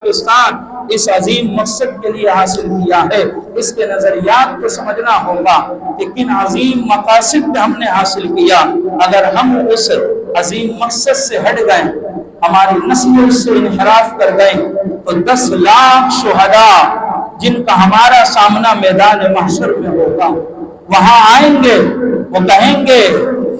پاکستان اس عظیم مقصد کے لیے حاصل کیا ہے، اس کے نظریات کو سمجھنا ہوگا کہ کن عظیم مقاصد پہ ہم نے حاصل کیا۔ اگر ہم اس عظیم مقصد سے ہٹ گئے، ہماری نسل اس سے انحراف کر گئے، تو 10 لاکھ شہداء جن کا ہمارا سامنا میدان محشر میں ہوگا، وہاں آئیں گے، وہ کہیں گے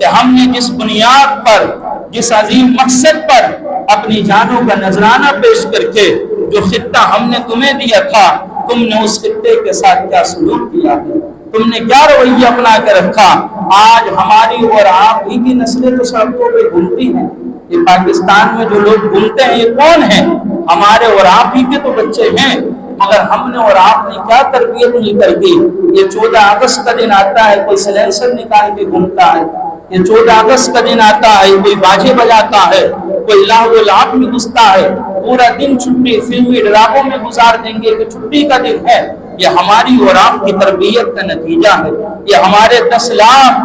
کہ ہم نے جس بنیاد پر، جس عظیم مقصد پر اپنی جانوں کا نذرانہ پیش کر کے جو خطہ ہم نے تمہیں دیا تھا، تم نے اس خطے کے ساتھ کیا سلوک کیا ہے، تم نے کیا رویہ اپنا کے رکھا۔ آج ہماری اور آپ ہی کی نسلیں تو سڑکوں پہ گھومتی ہیں۔ یہ پاکستان میں جو لوگ گھومتے ہیں یہ کون ہیں؟ ہمارے اور آپ ہی کے تو بچے ہیں، مگر ہم نے اور آپ نے کیا تربیت نہیں کر دی۔ یہ 14 اگست کا دن آتا ہے، کوئی سلینسر نکال کے گھومتا ہے، یہ 14 اگست کا دن آتا ہے، کوئی باجے بجاتا ہے، کوئی لاہو و لعب میں گھستا ہے، پورا دن چھٹی فلمی ڈراموں میں گزار دیں گے کہ چھٹی کا دن ہے۔ یہ ہماری اور آپ کی تربیت کا نتیجہ ہے۔ یہ ہمارے 10 لاکھ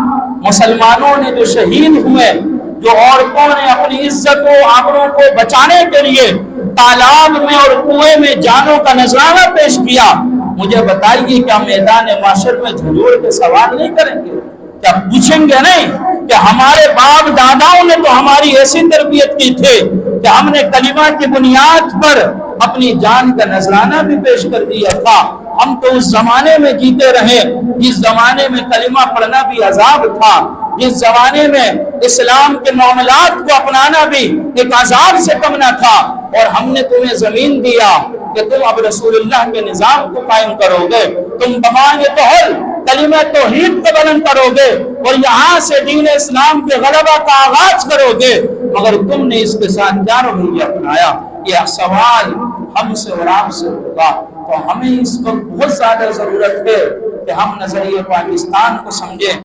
مسلمانوں نے جو شہید ہوئے، جو عورتوں نے اپنی عزت و آبرو کو بچانے کے لیے تالاب میں اور کنویں میں جانوں کا نذرانہ پیش کیا، مجھے بتائیے کیا میدان معاشر میں جھنجھوڑ کے سوال نہیں کریں گے؟ کیا پوچھیں گے نہیں کہ ہمارے باپ داداؤں نے تو ہماری ایسی تربیت کی تھی کہ ہم نے کلمہ کی بنیاد پر اپنی جان کا نذرانہ بھی پیش کر دیا تھا۔ ہم تو اس زمانے میں جیتے رہے جس زمانے میں کلمہ پڑھنا بھی عذاب تھا، جس زمانے میں اسلام کے معاملات کو اپنانا بھی ایک عذاب سے کم نہ تھا، اور ہم نے تمہیں زمین دیا کہ تم اب رسول اللہ کے نظام کو قائم کرو گے، تم بمائے توحل کلمہ توحید کو بلند کرو گے اور یہاں سے دین اسلام کے غلبہ کا آغاز کرو گے، مگر تم نے اس کے ساتھ کیا رویہ اپنایا؟ یہ سوال ہم سے اور آپ سے ہوگا۔ تو ہمیں اس وقت بہت زیادہ ضرورت ہے کہ ہم نظریہ پاکستان کو سمجھیں۔